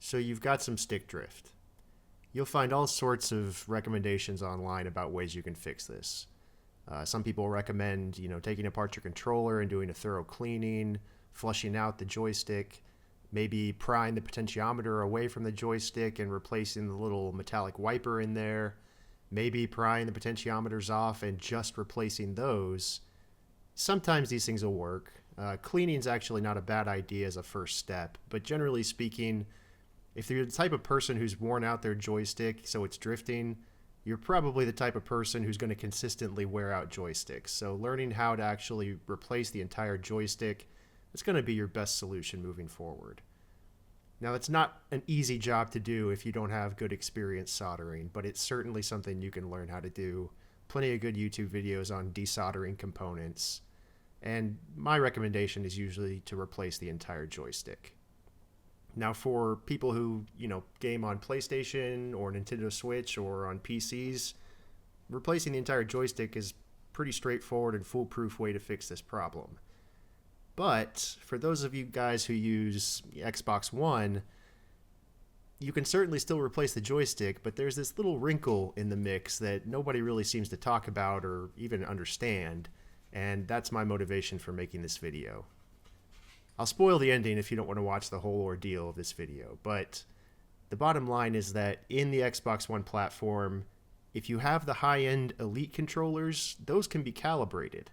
So you've got some stick drift. You'll find all sorts of recommendations online about ways you can fix this. Some people recommend, taking apart your controller and doing a thorough cleaning, flushing out the joystick, maybe prying the potentiometer away from the joystick and replacing the little metallic wiper in there, maybe prying the potentiometers off and just replacing those. Sometimes these things will work. Cleaning is actually not a bad idea as a first step, but generally speaking, if you're the type of person who's worn out their joystick so it's drifting, you're probably the type of person who's going to consistently wear out joysticks. So learning how to actually replace the entire joystick is going to be your best solution moving forward. Now, it's not an easy job to do if you don't have good experience soldering, but it's certainly something you can learn how to do. Plenty of good YouTube videos on desoldering components. And my recommendation is usually to replace the entire joystick. Now, for people who, game on PlayStation or Nintendo Switch or on PCs, replacing the entire joystick is pretty straightforward and foolproof way to fix this problem. But for those of you guys who use Xbox One, you can certainly still replace the joystick, but there's this little wrinkle in the mix that nobody really seems to talk about or even understand, and that's my motivation for making this video. I'll spoil the ending if you don't want to watch the whole ordeal of this video, but the bottom line is that in the Xbox One platform, if you have the high-end Elite controllers, those can be calibrated.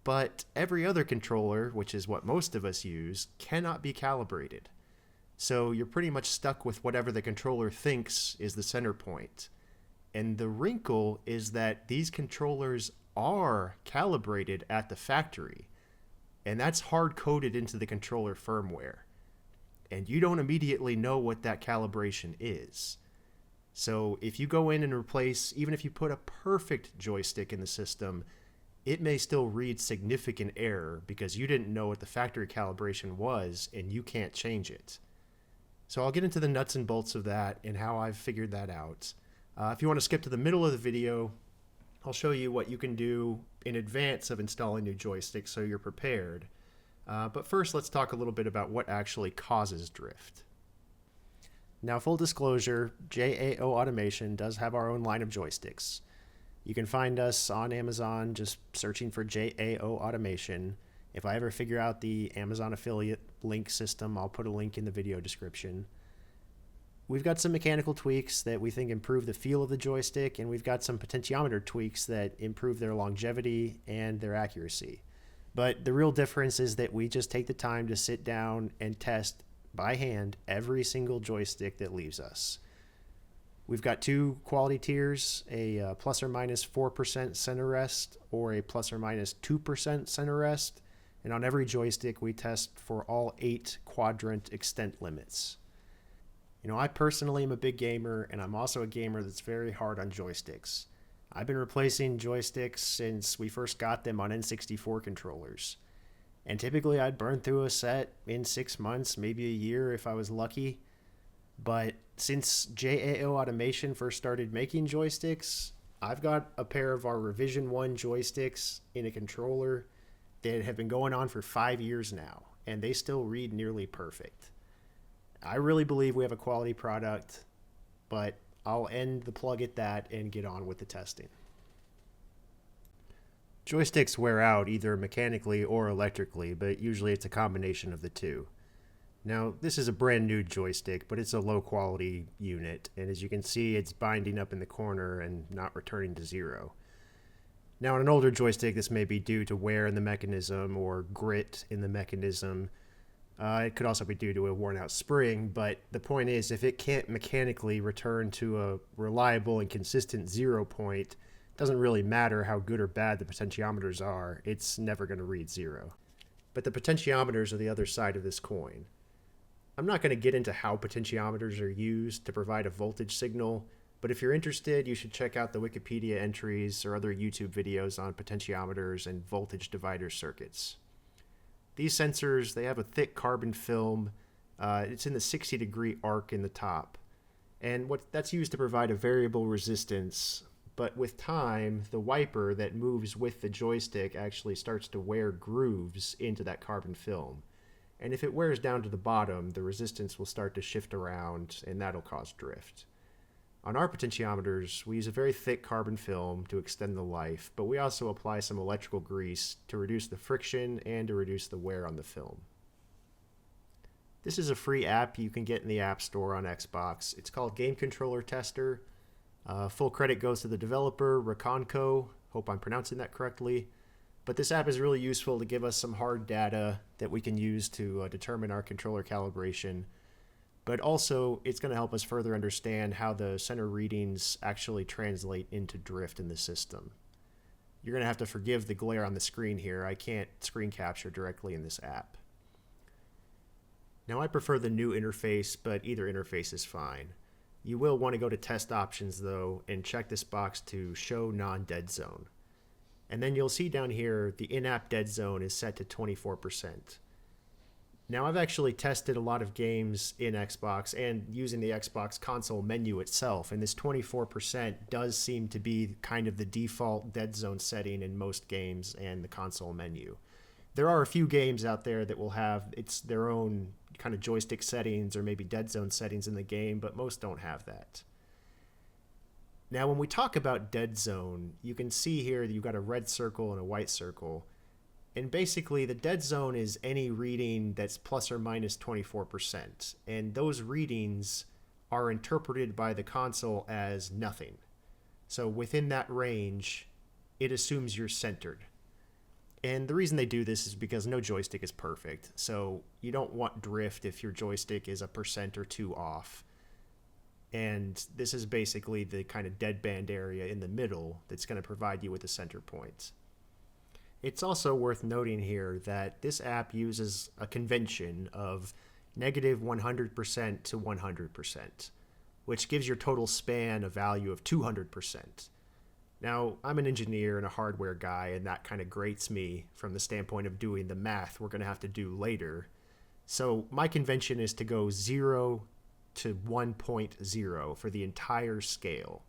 But every other controller, which is what most of us use, cannot be calibrated. So you're pretty much stuck with whatever the controller thinks is the center point. And the wrinkle is that these controllers are calibrated at the factory. And that's hard-coded into the controller firmware. And you don't immediately know what that calibration is. So if you go in and replace, even if you put a perfect joystick in the system, it may still read significant error because you didn't know what the factory calibration was and you can't change it. So I'll get into the nuts and bolts of that and how I've figured that out. If you want to skip to the middle of the video, I'll show you what you can do in advance of installing new joysticks so you're prepared. But first, let's talk a little bit about what actually causes drift. Now, full disclosure, JAO Automation does have our own line of joysticks. You can find us on Amazon just searching for JAO Automation. If I ever figure out the Amazon affiliate link system, I'll put a link in the video description. We've got some mechanical tweaks that we think improve the feel of the joystick, and we've got some potentiometer tweaks that improve their longevity and their accuracy. But the real difference is that we just take the time to sit down and test by hand every single joystick that leaves us. We've got two quality tiers, a plus or minus 4% center rest or a plus or minus 2% center rest. And on every joystick, we test for all 8 quadrant extent limits. I personally am a big gamer, and I'm also a gamer that's very hard on joysticks. I've been replacing joysticks since we first got them on N64 controllers. And typically I'd burn through a set in 6 months, maybe a year if I was lucky. But since JAO Automation first started making joysticks, I've got a pair of our Revision 1 joysticks in a controller that have been going on for 5 years now, and they still read nearly perfect. I really believe we have a quality product, but I'll end the plug at that and get on with the testing. Joysticks wear out either mechanically or electrically, but usually it's a combination of the two. Now, this is a brand new joystick, but it's a low quality unit, and as you can see, it's binding up in the corner and not returning to zero. Now, on an older joystick, this may be due to wear in the mechanism or grit in the mechanism. It could also be due to a worn out spring, but the point is, if it can't mechanically return to a reliable and consistent 0 point, it doesn't really matter how good or bad the potentiometers are, it's never going to read 0. But the potentiometers are the other side of this coin. I'm not going to get into how potentiometers are used to provide a voltage signal, but if you're interested, you should check out the Wikipedia entries or other YouTube videos on potentiometers and voltage divider circuits. These sensors, they have a thick carbon film. It's in the 60-degree arc in the top. And that's used to provide a variable resistance. But with time, the wiper that moves with the joystick actually starts to wear grooves into that carbon film. And if it wears down to the bottom, the resistance will start to shift around, and that'll cause drift. On our potentiometers, we use a very thick carbon film to extend the life, but we also apply some electrical grease to reduce the friction and to reduce the wear on the film. This is a free app you can get in the App Store on Xbox. It's called Game Controller Tester. Full credit goes to the developer, Raconco. Hope I'm pronouncing that correctly. But this app is really useful to give us some hard data that we can use to determine our controller calibration. But also, it's going to help us further understand how the center readings actually translate into drift in the system. You're going to have to forgive the glare on the screen here. I can't screen capture directly in this app. Now, I prefer the new interface, but either interface is fine. You will want to go to Test Options, though, and check this box to Show Non-Dead Zone. And then you'll see down here the in-app dead zone is set to 24%. Now, I've actually tested a lot of games in Xbox and using the Xbox console menu itself, and this 24% does seem to be kind of the default dead zone setting in most games and the console menu. There are a few games out there that will have their own kind of joystick settings or maybe dead zone settings in the game, but most don't have that. Now, when we talk about dead zone, you can see here that you've got a red circle and a white circle. And basically, the dead zone is any reading that's plus or minus 24%. And those readings are interpreted by the console as nothing. So within that range, it assumes you're centered. And the reason they do this is because no joystick is perfect. So you don't want drift if your joystick is a percent or two off. And this is basically the kind of deadband area in the middle that's going to provide you with a center point. It's also worth noting here that this app uses a convention of negative 100% to 100%, which gives your total span a value of 200%. Now, I'm an engineer and a hardware guy, and that kind of grates me from the standpoint of doing the math we're going to have to do later. So my convention is to go 0 to 1.0 for the entire scale.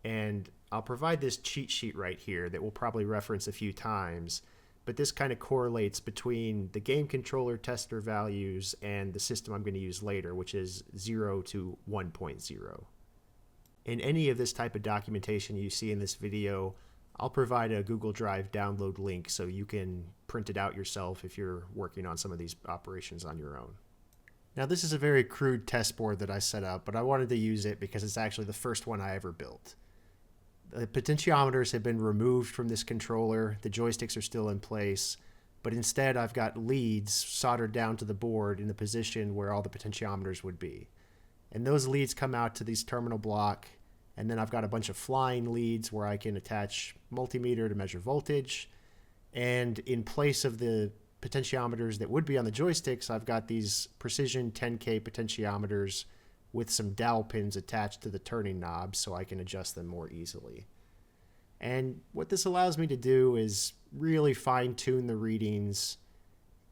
And I'll provide this cheat sheet right here that we'll probably reference a few times, but this kind of correlates between the game controller tester values and the system I'm going to use later, which is 0 to 1.0. In any of this type of documentation you see in this video, I'll provide a Google Drive download link so you can print it out yourself if you're working on some of these operations on your own. Now, this is a very crude test board that I set up, but I wanted to use it because it's actually the first one I ever built. The potentiometers have been removed from this controller. The joysticks are still in place, but instead I've got leads soldered down to the board in the position where all the potentiometers would be. And those leads come out to these terminal block, and then I've got a bunch of flying leads where I can attach multimeter to measure voltage. And in place of the potentiometers that would be on the joysticks, I've got these precision 10K potentiometers with some dowel pins attached to the turning knobs so I can adjust them more easily. And what this allows me to do is really fine-tune the readings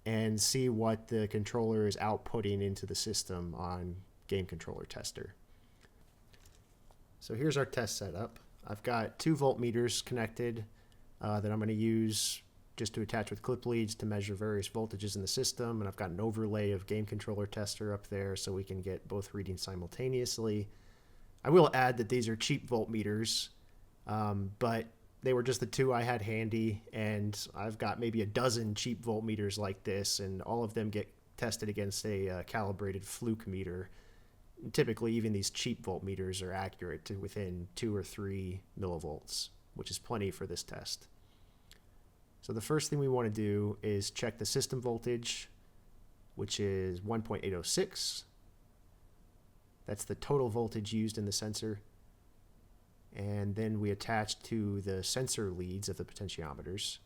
and see what the controller is outputting into the system on Game Controller Tester. So here's our test setup. I've got 2 voltmeters connected that I'm going to use just to attach with clip leads to measure various voltages in the system. And I've got an overlay of Game Controller Tester up there so we can get both readings simultaneously. I will add that these are cheap voltmeters, but they were just the 2 I had handy, and I've got maybe a dozen cheap voltmeters like this, and all of them get tested against a calibrated fluke meter. Typically, even these cheap voltmeters are accurate to within 2 or 3 millivolts, which is plenty for this test. So the first thing we want to do is check the system voltage, which is 1.806. That's the total voltage used in the sensor. And then we attach to the sensor leads of the potentiometers.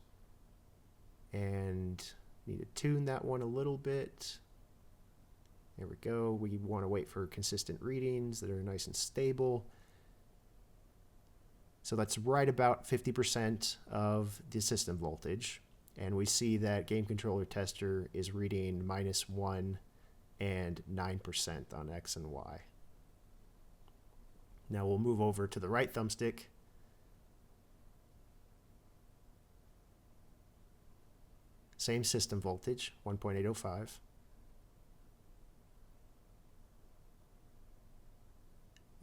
And need to tune that one a little bit. There we go. We want to wait for consistent readings that are nice and stable. So that's right about 50% of the system voltage. And we see that Game Controller Tester is reading -1 and 9% on X and Y. Now we'll move over to the right thumbstick. same system voltage, 1.805.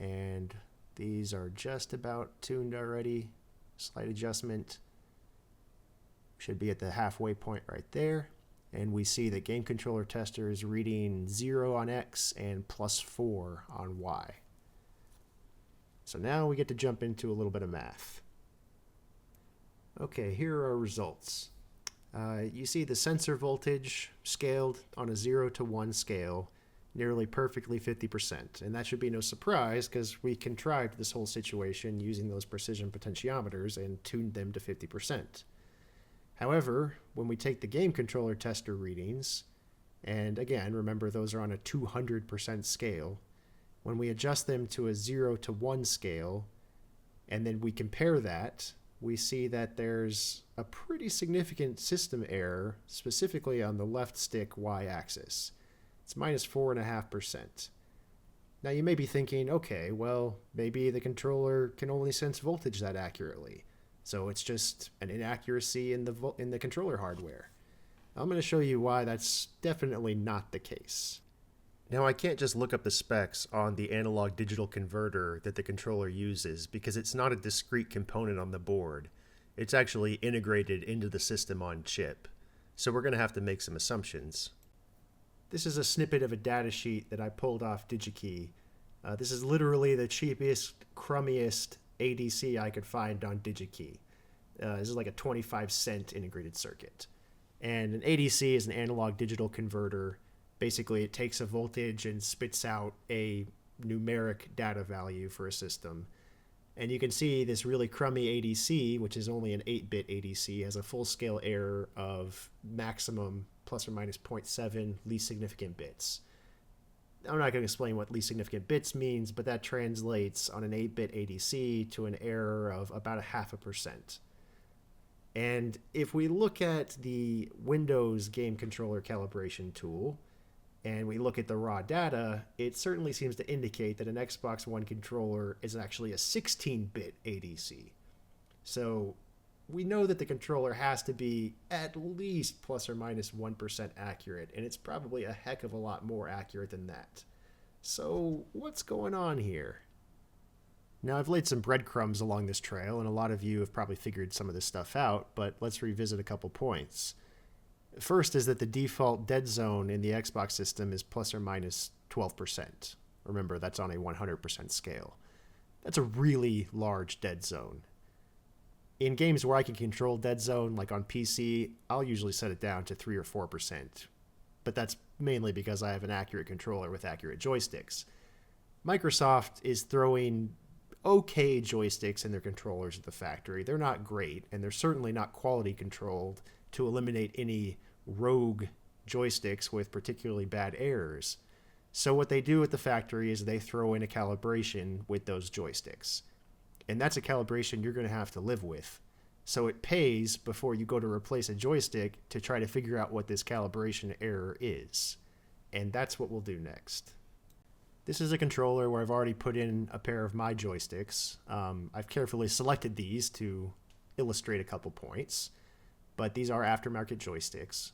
And these are just about tuned already. Slight adjustment. Should be at the halfway point right there. And we see that game controller tester is reading 0 on X and +4 on Y. So now we get to jump into a little bit of math. Okay, here are our results. You see the sensor voltage scaled on a 0 to 1 scale, nearly perfectly 50%. And that should be no surprise because we contrived this whole situation using those precision potentiometers and tuned them to 50%. However, when we take the game controller tester readings, and again, remember those are on a 200% scale, when we adjust them to a 0 to 1 scale, and then we compare that, we see that there's a pretty significant system error, specifically on the left stick y-axis. It's -4.5%. Now you may be thinking, okay, well, maybe the controller can only sense voltage that accurately. So it's just an inaccuracy in the controller hardware. I'm going to show you why that's definitely not the case. Now I can't just look up the specs on the analog digital converter that the controller uses because it's not a discrete component on the board. It's actually integrated into the system on chip. So we're going to have to make some assumptions. This is a snippet of a datasheet that I pulled off DigiKey. This is literally the cheapest, crummiest ADC I could find on DigiKey. This is like a 25-cent integrated circuit. And an ADC is an analog digital converter. Basically, it takes a voltage and spits out a numeric data value for a system. And you can see this really crummy ADC, which is only an 8-bit ADC, has a full-scale error of maximum plus or minus 0.7 least significant bits. I'm not going to explain what least significant bits means, but that translates on an 8-bit ADC to an error of about 0.5%. And if we look at the Windows game controller calibration tool, and we look at the raw data, it certainly seems to indicate that an Xbox One controller is actually a 16-bit ADC. So we know that the controller has to be at least plus or minus 1% accurate, and it's probably a heck of a lot more accurate than that. So what's going on here? Now I've laid some breadcrumbs along this trail, and a lot of you have probably figured some of this stuff out, but let's revisit a couple points. First is that the default dead zone in the Xbox system is plus or minus 12%. Remember, that's on a 100% scale. That's a really large dead zone. In games where I can control dead zone, like on PC, I'll usually set it down to 3 or 4%. But that's mainly because I have an accurate controller with accurate joysticks. Microsoft is throwing okay joysticks in their controllers at the factory. They're not great, and they're certainly not quality controlled to eliminate any rogue joysticks with particularly bad errors. So what they do at the factory is they throw in a calibration with those joysticks. And that's a calibration you're going to have to live with. So it pays before you go to replace a joystick to try to figure out what this calibration error is. And that's what we'll do next. This is a controller where I've already put in a pair of my joysticks. I've carefully selected these to illustrate a couple points. But these are aftermarket joysticks.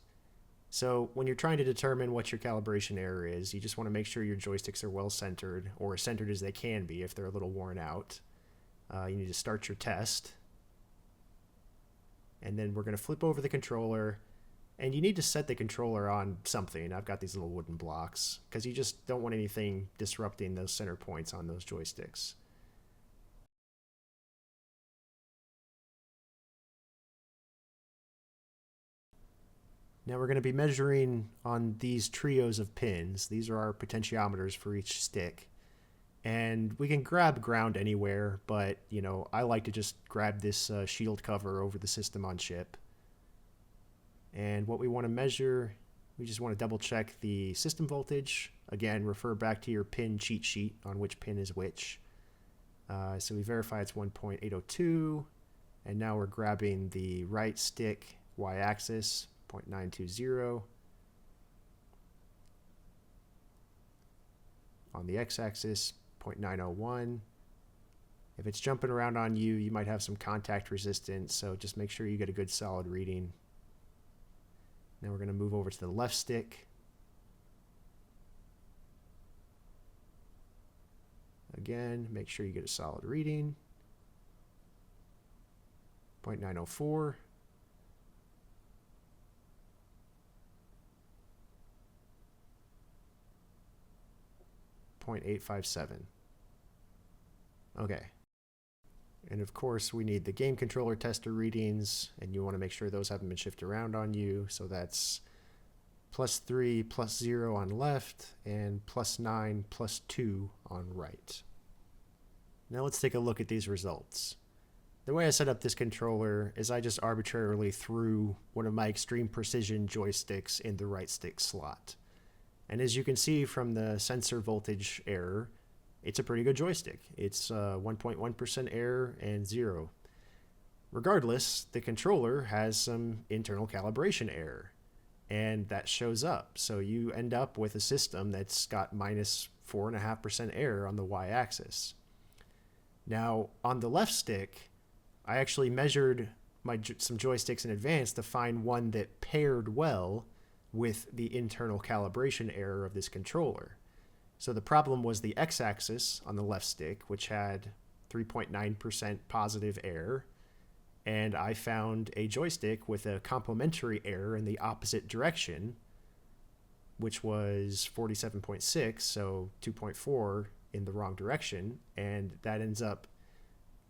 So when you're trying to determine what your calibration error is, you just want to make sure your joysticks are well centered, or as centered as they can be if they're a little worn out. You need to start your test. And then we're going to flip over the controller, and you need to set the controller on something. I've got these little wooden blocks, because you just don't want anything disrupting those center points on those joysticks. Now we're going to be measuring on these trios of pins. These are our potentiometers for each stick. And we can grab ground anywhere, but I like to just grab this shield cover over the system on chip. And what we want to measure, we just want to double check the system voltage. Again, refer back to your pin cheat sheet on which pin is which. So we verify it's 1.802, and now we're grabbing the right stick y-axis, 0.920. On the x-axis, 0.901. If it's jumping around on you, you might have some contact resistance, so just make sure you get a good solid reading. Now we're going to move over to the left stick. Again, make sure you get a solid reading. 0.904. .857. Okay. And of course, we need the game controller tester readings, and you want to make sure those haven't been shifted around on you. So that's +3, +0 on left, and +9, +2 on right. Now let's take a look at these results. The way I set up this controller is I just arbitrarily threw one of my extreme precision joysticks in the right stick slot. And as you can see from the sensor voltage error, it's a pretty good joystick. It's 1.1% error and 0. Regardless, the controller has some internal calibration error, and that shows up. So you end up with a system that's got -4.5% error on the y-axis. Now, on the left stick, I actually measured some joysticks in advance to find one that paired well with the internal calibration error of this controller. So the problem was the x-axis on the left stick, which had 3.9% positive error, and I found a joystick with a complementary error in the opposite direction, which was 47.6, so 2.4 in the wrong direction, and that ends up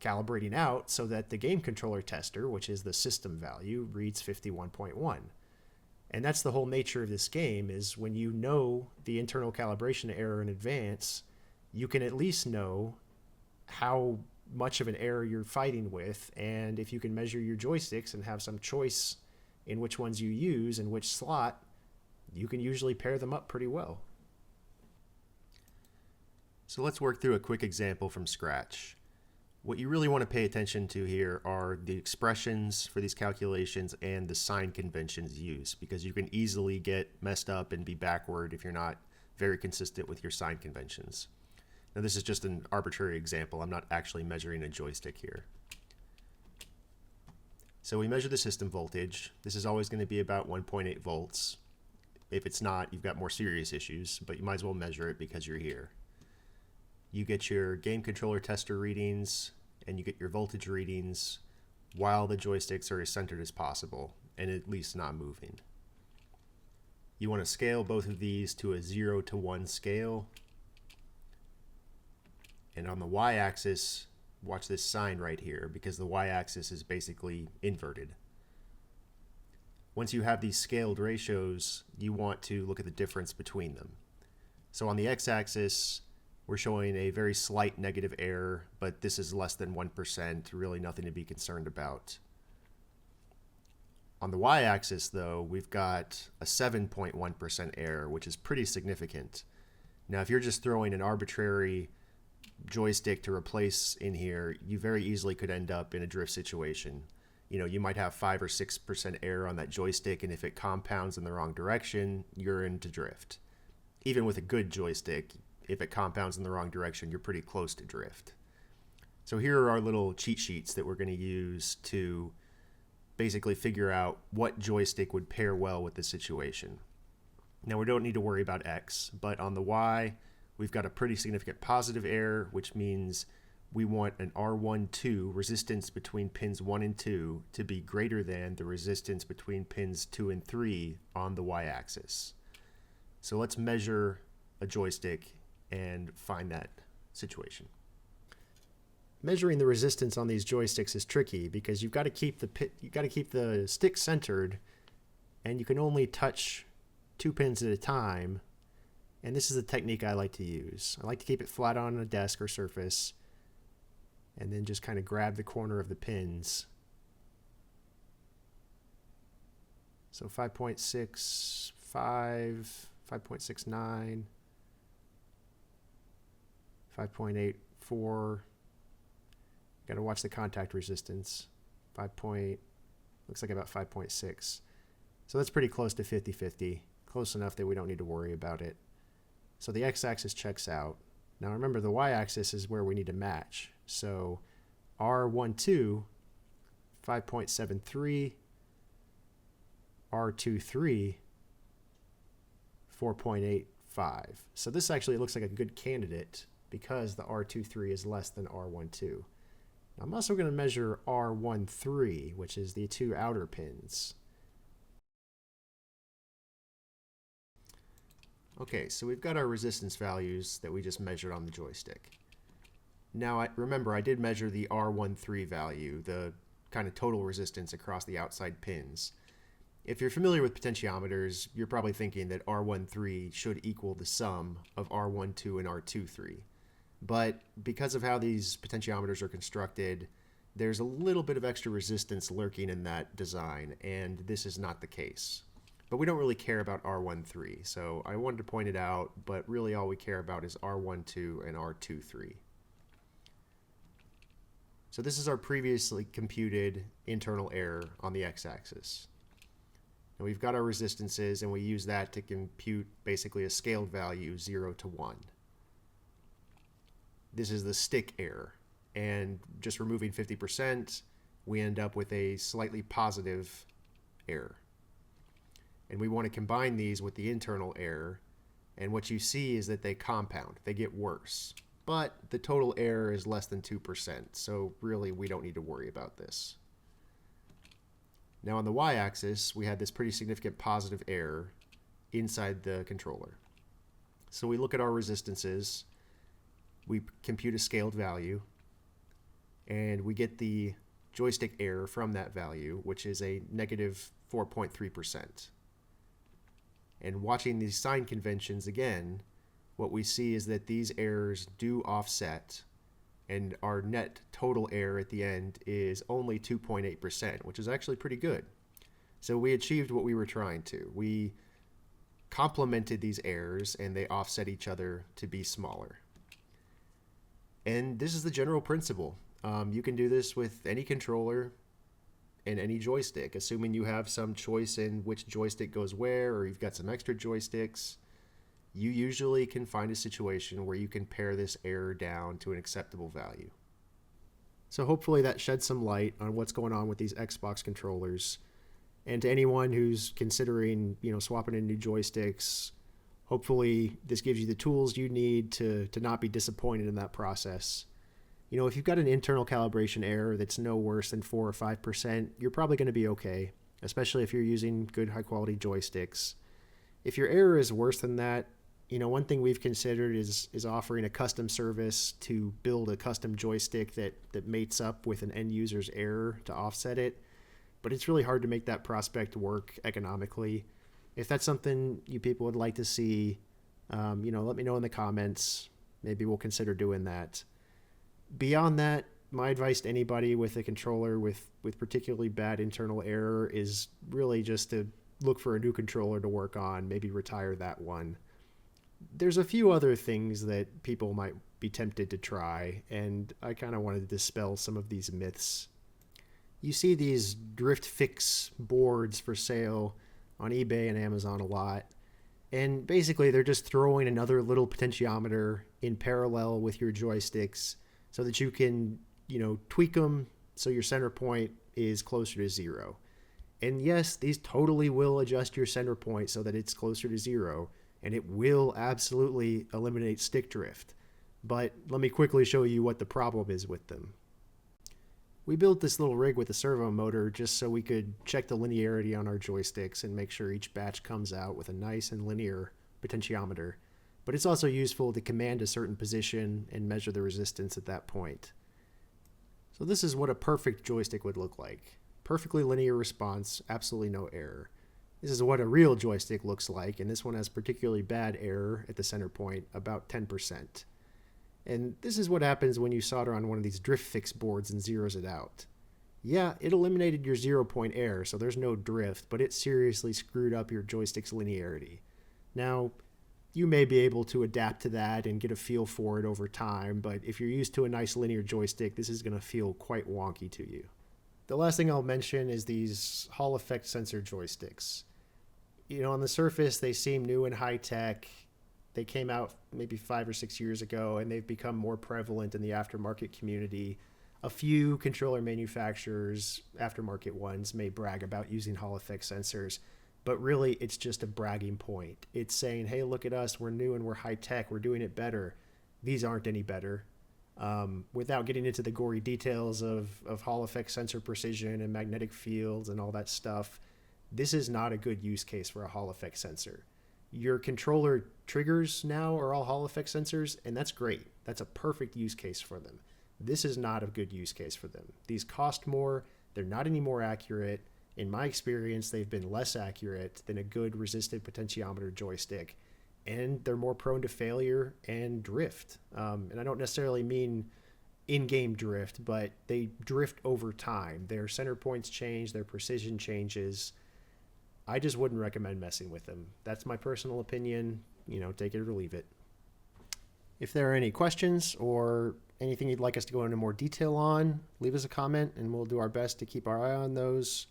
calibrating out so that the game controller tester, which is the system value, reads 51.1. And that's the whole nature of this game, is when you know the internal calibration error in advance, you can at least know how much of an error you're fighting with, and if you can measure your joysticks and have some choice in which ones you use and which slot, you can usually pair them up pretty well. So let's work through a quick example from scratch. What you really want to pay attention to here are the expressions for these calculations and the sign conventions used, because you can easily get messed up and be backward if you're not very consistent with your sign conventions. Now this is just an arbitrary example. I'm not actually measuring a joystick here. So we measure the system voltage. This is always going to be about 1.8 volts. If it's not, you've got more serious issues, but you might as well measure it because you're here. You get your game controller tester readings and you get your voltage readings while the joysticks are as centered as possible and at least not moving. You want to scale both of these to a 0 to 1 scale. And on the y-axis, watch this sign right here, because the y-axis is basically inverted. Once you have these scaled ratios, you want to look at the difference between them. So on the x-axis, we're showing a very slight negative error, but this is less than 1%, really nothing to be concerned about. On the y-axis, though, we've got a 7.1% error, which is pretty significant. Now, if you're just throwing an arbitrary joystick to replace in here, you very easily could end up in a drift situation. You know, you might have 5 or 6% error on that joystick, and if it compounds in the wrong direction, you're into drift. Even with a good joystick, if it compounds in the wrong direction, you're pretty close to drift. So here are our little cheat sheets that we're going to use to basically figure out what joystick would pair well with this situation. Now we don't need to worry about X, but on the Y, we've got a pretty significant positive error, which means we want an R12 resistance between pins 1 and 2 to be greater than the resistance between pins 2 and 3 on the Y-axis. So let's measure a joystick and find that situation. Measuring the resistance on these joysticks is tricky because you've got to keep the stick centered, and you can only touch 2 pins at a time. And this is the technique I like to use. I like to keep it flat on a desk or surface, and then just kind of grab the corner of the pins. So 5.65, 5.69. 5.84. Got to watch the contact resistance. Looks like about 5.6. So that's pretty close to 50-50. Close enough that we don't need to worry about it. So the x-axis checks out. Now remember, the y-axis is where we need to match. So R12, 5.73, R23 4.85. So this actually looks like a good candidate because the R23 is less than R12. I'm also going to measure R13, which is the two outer pins. Okay, so we've got our resistance values that we just measured on the joystick. Now, remember, I did measure the R13 value, the kind of total resistance across the outside pins. If you're familiar with potentiometers, you're probably thinking that R13 should equal the sum of R12 and R23. But because of how these potentiometers are constructed, there's a little bit of extra resistance lurking in that design, and this is not the case. But we don't really care about R13, so I wanted to point it out, but really all we care about is R12 and R23. So this is our previously computed internal error on the x-axis. And we've got our resistances, and we use that to compute basically a scaled value 0 to 1. This is the stick error, and just removing 50%, we end up with a slightly positive error. And we want to combine these with the internal error, and what you see is that they compound, they get worse. But the total error is less than 2%, so really we don't need to worry about this. Now on the y-axis, we had this pretty significant positive error inside the controller. So we look at our resistances, we compute a scaled value, and we get the joystick error from that value, which is a negative 4.3%. And watching these sign conventions again, what we see is that these errors do offset, and our net total error at the end is only 2.8%, which is actually pretty good. So we achieved what we were trying to. We complemented these errors, and they offset each other to be smaller. And this is the general principle. You can do this with any controller and any joystick, assuming you have some choice in which joystick goes where, or you've got some extra joysticks. You usually can find a situation where you can pare this error down to an acceptable value. So hopefully that sheds some light on what's going on with these Xbox controllers. And to anyone who's considering, swapping in new joysticks, hopefully this gives you the tools you need to not be disappointed in that process. If you've got an internal calibration error that's no worse than 4 or 5%, you're probably going to be okay, especially if you're using good high quality joysticks. If your error is worse than that, one thing we've considered is offering a custom service to build a custom joystick that mates up with an end user's error to offset it. But it's really hard to make that prospect work economically. If that's something you people would like to see, let me know in the comments. Maybe we'll consider doing that. Beyond that, my advice to anybody with a controller with particularly bad internal error is really just to look for a new controller to work on, maybe retire that one. There's a few other things that people might be tempted to try, and I kind of wanted to dispel some of these myths. You see these drift fix boards for sale on eBay and Amazon a lot, and basically they're just throwing another little potentiometer in parallel with your joysticks so that you can, tweak them so your center point is closer to 0. And yes, these totally will adjust your center point so that it's closer to 0, and it will absolutely eliminate stick drift. But let me quickly show you what the problem is with them. We built this little rig with a servo motor just so we could check the linearity on our joysticks and make sure each batch comes out with a nice and linear potentiometer. But it's also useful to command a certain position and measure the resistance at that point. So this is what a perfect joystick would look like. Perfectly linear response, absolutely no error. This is what a real joystick looks like, and this one has particularly bad error at the center point, about 10%. And this is what happens when you solder on one of these drift fix boards and zeroes it out. Yeah, it eliminated your 0-point error, so there's no drift, but it seriously screwed up your joystick's linearity. Now, you may be able to adapt to that and get a feel for it over time, but if you're used to a nice linear joystick, this is going to feel quite wonky to you. The last thing I'll mention is these Hall effect sensor joysticks. On the surface, they seem new and high-tech. They came out maybe 5 or 6 years ago, and they've become more prevalent in the aftermarket community. A few controller manufacturers, aftermarket ones, may brag about using Hall effect sensors, but really it's just a bragging point. It's saying, hey, look at us, we're new and we're high tech, we're doing it better. These aren't any better. Without getting into the gory details of Hall effect sensor precision and magnetic fields and all that stuff, this is not a good use case for a Hall effect sensor. Your controller triggers now are all Hall effect sensors, and that's great. That's a perfect use case for them. This is not a good use case for them. These cost more. They're not any more accurate. In my experience, they've been less accurate than a good resistive potentiometer joystick, and they're more prone to failure and drift. And I don't necessarily mean in-game drift, but they drift over time. Their center points change, their precision changes. I just wouldn't recommend messing with them. That's my personal opinion. Take it or leave it. If there are any questions or anything you'd like us to go into more detail on, leave us a comment and we'll do our best to keep our eye on those.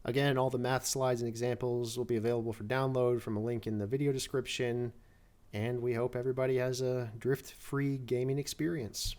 Again, all the math slides and examples will be available for download from a link in the video description, and we hope everybody has a drift-free gaming experience.